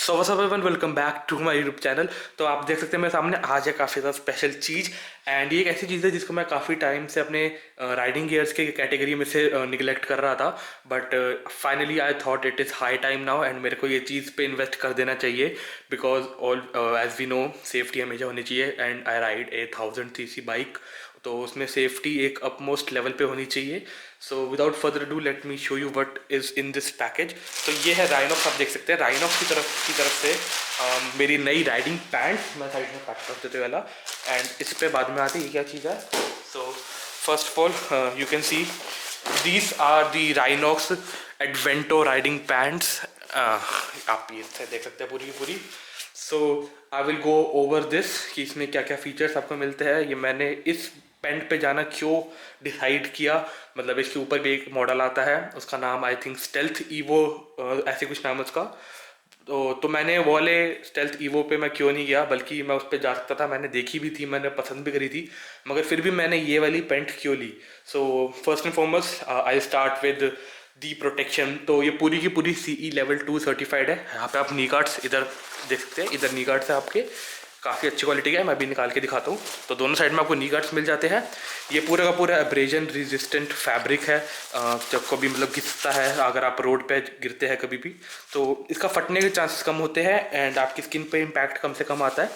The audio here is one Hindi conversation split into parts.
So what's up everyone, welcome back to my YouTube channel. तो आप देख सकते हैं मेरे सामने आज है काफ़ी ज़्यादा स्पेशल चीज़। एंड ये एक ऐसी चीज़ है जिसको मैं काफ़ी टाइम से अपने राइडिंग गियर्स के कैटेगरी में से निगलेक्ट कर रहा था। But finally I thought it is high time now and मेरे को ये चीज़ पे इन्वेस्ट कर देना चाहिए। Because all as we know safety हमेशा होनी चाहिए and I ride a 1000cc bike, तो उसमें सेफ्टी एक अपमोस्ट लेवल पे होनी चाहिए। So without further ado let me show you what is in this package. तो ये है राइनॉक्स, आप देख सकते हैं राइनॉक्स की तरफ से मेरी नई राइडिंग पैंट। मैं साइड में पैक कर देते वाला एंड इस पे बाद में आती है ये क्या चीज़ है। So first of all you can see these are the Rynox Advento riding pants. आप ये देख सकते हैं पूरी की पूरी। So I will go over this कि इसमें क्या क्या फीचर्स आपको मिलते हैं। ये मैंने इस पेंट पे जाना क्यों डिसाइड किया, मतलब इसके ऊपर भी एक मॉडल आता है, उसका नाम आई थिंक स्टेल्थ ईवो ऐसे कुछ नाम है उसका। तो मैंने वो वाले स्टेल्थ ईवो पे मैं क्यों नहीं गया, बल्कि मैं उस पर जा सकता था, मैंने देखी भी थी, मैंने पसंद भी करी थी, मगर फिर भी मैंने ये वाली पेंट क्यों ली। So first and foremost I start with the protection. तो ये पूरी की पूरी CE लेवल 2 सर्टिफाइड है। यहाँ पे आप नी गार्ड्स इधर देख सकते हैं, इधर नी गार्ड्स है आपके, काफ़ी अच्छी क्वालिटी का है, मैं भी निकाल के दिखाता हूँ। तो दोनों साइड में आपको नी गार्ड्स मिल जाते हैं। ये पूरा का पूरा एब्रेजन रेजिस्टेंट फैब्रिक है, जब कभी मतलब घिसता है, अगर आप रोड पे गिरते हैं कभी भी तो इसका फटने के चांसेस कम होते हैं एंड आपकी स्किन पे इम्पैक्ट कम से कम आता है।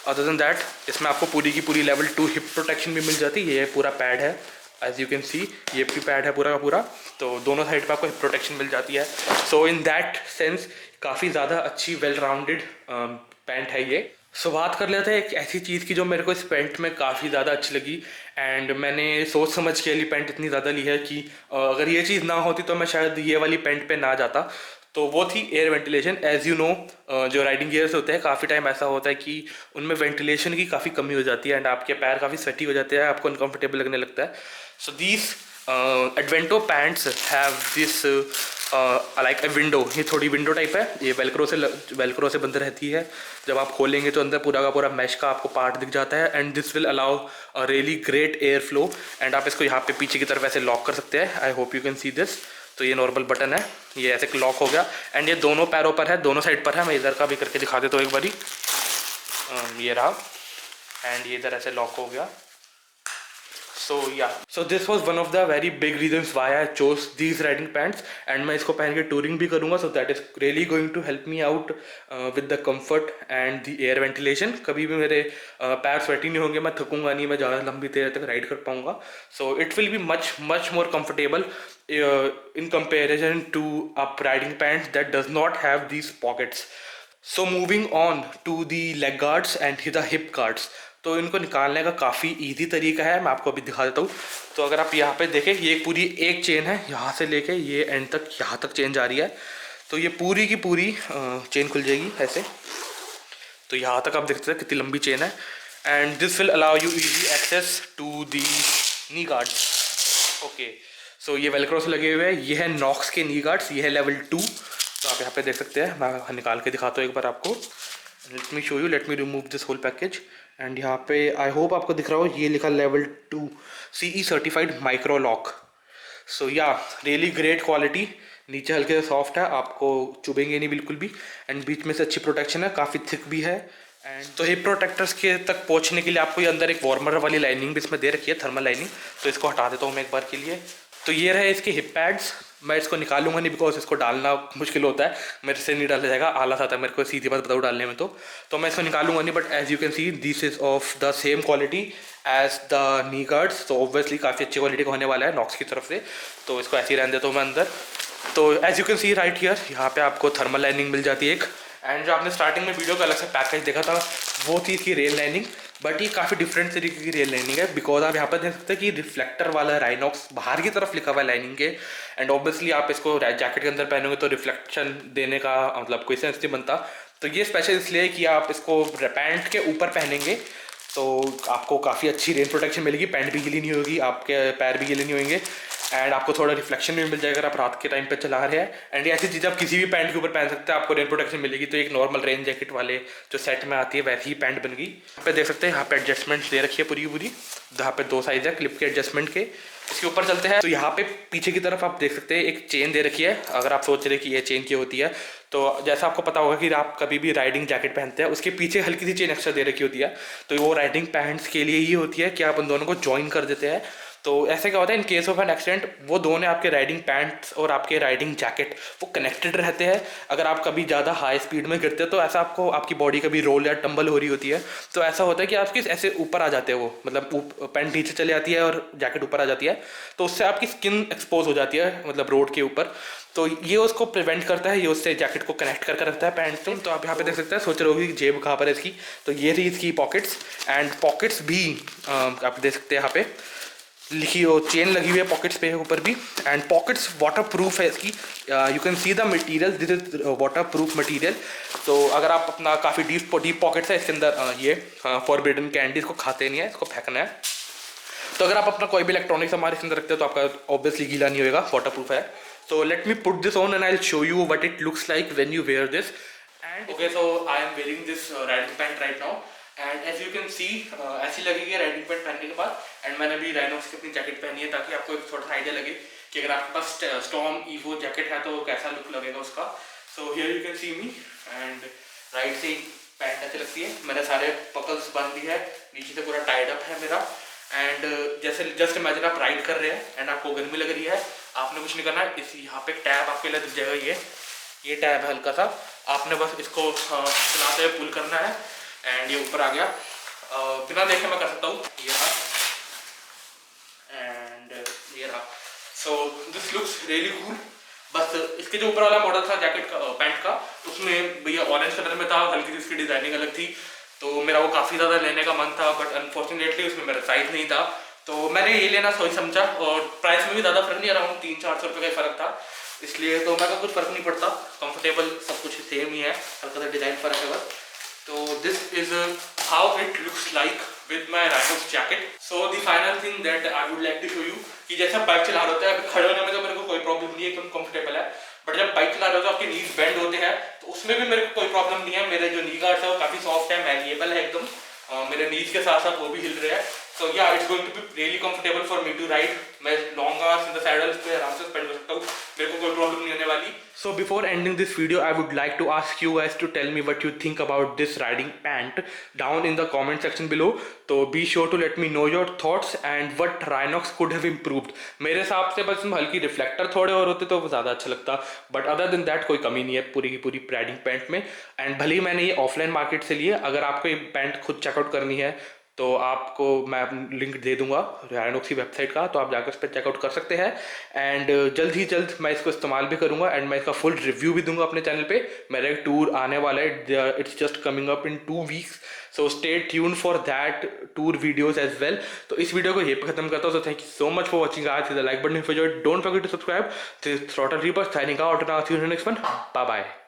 अदर देन दैट इसमें आपको पूरी की पूरी लेवल 2 हिप प्रोटेक्शन भी मिल जाती है। ये पूरा पैड है, एज यू कैन सी ये भी पैड है पूरा का पूरा, तो दोनों साइड पे आपको हिप प्रोटेक्शन मिल जाती है। सो इन दैट सेंस काफ़ी ज़्यादा अच्छी वेल राउंडेड पैंट है ये। सो बात कर लेते हैं एक ऐसी चीज़ की जो मेरे को इस पैंट में काफ़ी ज़्यादा अच्छी लगी एंड मैंने सोच समझ के ये पैंट इतनी ज़्यादा ली है कि अगर ये चीज़ ना होती तो मैं शायद ये वाली पैंट पे ना जाता। तो वो थी air ventilation. As you know जो राइडिंग गियर्स होते हैं काफ़ी टाइम ऐसा होता है कि उनमें वेंटिलेशन की काफ़ी कमी हो जाती है एंड आपके पैर काफ़ी स्वेटी हो जाते हैं, आपको अनकंफर्टेबल लगने लगता है। So these Advento pants have this like a window. ये थोड़ी विंडो टाइप है, ये वेलक्रो से बंद रहती है। जब आप खोलेंगे तो अंदर पूरा का पूरा मैश का आपको पार्ट दिख जाता है and this will allow a really great air flow. And आप इसको यहाँ पे पीछे की तरफ ऐसे लॉक कर सकते हैं। I hope you can see this. तो ये नॉर्मल बटन है, ये ऐसे लॉक हो गया एंड ये दोनों पैरों पर है, दोनों साइड पर है। मैं इधर का भी करके दिखा देता हूँ एक बारी। ये रहा एंड ये इधर ऐसे लॉक हो गया। So this was one of the very big reasons why I chose these riding pants and मैं इसको पहन के टूरिंग भी करूँगा। So that is really going to help me out with the comfort and the air ventilation। कभी भी मेरे पैर स्वेटी नहीं होंगे, मैं थकूंगा नहीं, मैं ज़्यादा लंबी देर तक राइड कर पाऊँगा। So it will be much more comfortable in comparison to a riding pant that does not have these pockets। So moving on to the leg guards and the hip guards. तो इनको निकालने का काफ़ी इजी तरीका है, मैं आपको अभी दिखा देता हूँ। तो अगर आप यहाँ पे देखें, ये पूरी एक चेन है, यहाँ से लेके ये एंड तक, यहाँ तक चेन जा रही है। तो ये पूरी की पूरी चेन खुल जाएगी ऐसे। तो यहाँ तक आप देख सकते हैं कितनी लंबी चेन है and this will allow you easy access to the knee guards. Okay, so ये वेलक्रो से लगे हुए हैं। ये है नॉक्स के नी गार्ड्स, ये है लेवल 2। तो आप यहाँ पे देख सकते हैं, मैं निकाल के दिखाता हूँ एक बार आपको। Let me show you, let me remove this whole package and यहाँ पे आई होप आपको दिख रहा हो, ये लिखा level 2 CE certified micro lock. So yeah really great quality. नीचे हल्के से सॉफ्ट है, आपको चुभेंगे नहीं बिल्कुल भी एंड बीच में से अच्छी प्रोटेक्शन है, काफ़ी थिक भी है। एंड तो हिप प्रोटेक्टर्स के तक पहुँचने के लिए आपको ये अंदर एक वार्मर वाली लाइनिंग भी इसमें दे रखी है, थर्मल लाइनिंग। तो इसको हटा देता हूँ मैं एक बार के लिए। तो ये रहे इसके हिप पैड्स। मैं इसको निकालूंगा नहीं बिकॉज इसको डालना मुश्किल होता है, मेरे से नहीं डाला जाएगा, आलस आता है मेरे को, सीधी बात बताऊँ डालने में। तो मैं इसको निकालूंगा नहीं, but as you can see this is of the same quality as the knee guards. तो ऑब्वियसली काफ़ी अच्छी क्वालिटी का होने वाला है नॉक्स की तरफ से। तो इसको ऐसे ही रहने देता हूँ मैं अंदर। तो as you can see right here, यहाँ पे आपको थर्मल लाइनिंग मिल जाती है एक। एंड जो आपने स्टार्टिंग में वीडियो का अलग से पैकेज देखा था वो थी इसकी रेल लाइनिंग, बट ये काफ़ी डिफरेंट तरीके की रेल लाइनिंग है। बिकॉज आप यहाँ पर देख सकते हैं कि रिफ्लेक्टर वाला राइनॉक्स बाहर की तरफ लिखा हुआ है लाइनिंग के। एंड ऑब्वियसली आप इसको जैकेट के अंदर पहनोगे तो रिफ्लेक्शन देने का मतलब कोई सेंस नहीं बनता। तो ये स्पेशल इसलिए है कि आप इसको पैंट के ऊपर पहनेंगे तो आपको काफ़ी अच्छी रेन प्रोटेक्शन मिलेगी, पैंट भी गीली नहीं होगी, आपके पैर भी गीले नहीं होंगे एंड आपको थोड़ा रिफ्लेक्शन भी मिल जाएगा अगर आप रात के टाइम पे चला रहे हैं। एंड ये ऐसी चीज़ आप किसी भी पैंट के ऊपर पहन सकते हैं, आपको रेन प्रोटेक्शन मिलेगी। तो एक नॉर्मल रेन जैकेट वाले जो सेट में आती है वैसी ही पैंट बन गई। यहाँ पे देख सकते हैं, यहाँ पे एडजस्टमेंट दे रखी है पूरी की पूरी। यहाँ पे 2 साइज़ है क्लिप के एडजस्टमेंट के इसके ऊपर चलते हैं। तो यहाँ पे पीछे की तरफ आप देख सकते हैं एक चेन दे रखी है। अगर आप सोच रहे हैं कि ये चेन की होती है, तो जैसा आपको पता होगा कि आप कभी भी राइडिंग जैकेट पहनते हैं उसके पीछे हल्की सी चेन एक्स्ट्रा दे रखी होती है। तो वो राइडिंग पैंट्स के लिए ही होती है कि आप उन दोनों को ज्वाइन कर देते हैं। तो ऐसे क्या होता है, in case of an accident वो दोनों आपके राइडिंग पैंट्स और आपके राइडिंग जैकेट वो कनेक्टेड रहते हैं। अगर आप कभी ज़्यादा हाई स्पीड में गिरते हैं तो ऐसा आपको आपकी बॉडी कभी रोल या टंबल हो रही होती है, तो ऐसा होता है कि आपकी ऐसे ऊपर आ जाते हैं वो, मतलब पैंट नीचे चले जाती है और जैकेट ऊपर आ जाती है, तो उससे आपकी स्किन एक्सपोज हो जाती है मतलब रोड के ऊपर। तो ये उसको प्रिवेंट करता है, ये उससे जैकेट को कनेक्ट करके रखता है पैंट से। तो आप यहाँ पे देख सकते हैं, सोच रहे होगी कि जेब कहाँ पर है इसकी, तो ये रही इसकी पॉकेट्स। एंड पॉकेट्स भी आप देख सकते हैं यहाँ पे लिखी हो, चेन लगी हुई है पॉकेट्स पे ऊपर भी। एंड पॉकेट्स वाटर प्रूफ है इसकी, you can see the material, this is water proof material. तो अगर आप अपना काफ़ी डीप पॉकेट्स है इसके अंदर, ये फॉरबिडन कैंडी, इसको खाते नहीं है, इसको फेंकना है। तो अगर आप अपना कोई भी इलेक्ट्रॉनिक सामान इसके अंदर रखते हो तो आपका ऑब्वियसली गीला नहीं होगा, वाटर प्रूफ है। So let me put this on and I'll show you what it looks like when you wear this. And okay, so I am wearing this riding pant right now. And as you can see, ऐसी लगेगी राइडिंग पैंट पहनने के बाद। एंड मैंने भी राइनॉक्स की अपनी जैकेट पहनी है ताकि आपको एक थोड़ा सा आइडिया लगे कि अगर आपके पास स्टॉर्म ईवो जैकेट है तो कैसा लुक लगेगा उसका। So here you can C me, and right से पैंट ऐसे लगती है। मैंने सारे पकल्स बांध दी है, नीचे से पूरा टाइड अप है मेरा। एंड जैसे जस्ट इमेजिन आप राइड कर रहे हैं एंड आपको गर्मी लग रही है, आपने कुछ नहीं करना है, इस यहाँ पे टैब आपके लिए दिख जाएगा, ये टैब है हल्का सा, आपने बस इसको चलाते हुए पुल करना है एंड ये ऊपर आ गया। बिना देखे मैं कर सकता हूँ, ये रहा एंड ये रहा। So this looks really cool. बस इसके जो ऊपर वाला मॉडल था जैकेट का, पैंट का, उसमें भैया ऑरेंज कलर में था, हल्की सी इसकी डिजाइनिंग अलग थी, तो मेरा वो काफ़ी ज़्यादा लेने का मन था, बट अनफॉर्चुनेटली उसमें मेरा साइज नहीं था, तो मैंने ये लेना सोच समझा। और प्राइस में भी ज़्यादा फर्क नहीं, अराउंड 300-400 रुपये का फ़र्क था, इसलिए तो मेरे को कुछ फ़र्क नहीं पड़ता, कंफर्टेबल सब कुछ सेम ही है, हल्का सा डिज़ाइन फ़र्क है बस। तो this is how it looks like with my riders jacket. So the final thing that I would like to show you कि जैसे आप बाइक चला रहे होते हैं, खड़े होने में तो मेरे को कोई प्रॉब्लम नहीं है, एकदम कंफर्टेबल है, बट जब बाइक चला रहे हो तो आपके नीज बेंड होते हैं, तो उसमें भी मेरे को कोई प्रॉब्लम नहीं है। मेरे जो नी गार्ड्स है वो काफ़ी सॉफ्ट है, मैलिएबल है एकदम, मेरे नीज के साथ साथ वो भी हिल रहे हैं। So yeah it's going to be really comfortable for me to ride. मैं long hours in the saddles पे आराम से स्पेंड कर सकता हूँ, मेरे को कोई प्रॉब्लम नहीं होने वाली। So before ending this video I would like to ask you guys to tell me what you think about this riding pant down in the comment section below. तो be sure to let me know your thoughts and what Rynox could have improved. मेरे हिसाब से बस हल्की रिफ्लेक्टर थोड़े और होते तो ज़्यादा अच्छा लगता, बट अदर देन दैट कोई कमी नहीं है पूरी की पूरी राइडिंग पैंट में। एंड भले ही मैंने ये ऑफलाइन मार्केट से लिए, अगर आपको ये पैंट खुद चेकआउट करनी है तो आपको मैं लिंक दे दूंगा राइनॉक्स की वेबसाइट का, तो आप जाकर उस पर चेकआउट कर सकते हैं। एंड जल्द ही जल्द मैं इसको इस्तेमाल भी करूंगा एंड मैं इसका फुल रिव्यू भी दूंगा अपने चैनल पे। मेरा एक टूर आने वाला है, it's just coming up in 2 weeks, so stay tune for that tour videos as well. तो इस वीडियो को यहीं पे खत्म करता हूँ। So thank you so much for watching, आज the like button, don't forget to subscribe. Throttle reaper signing out, now see you in the next one, bye bye.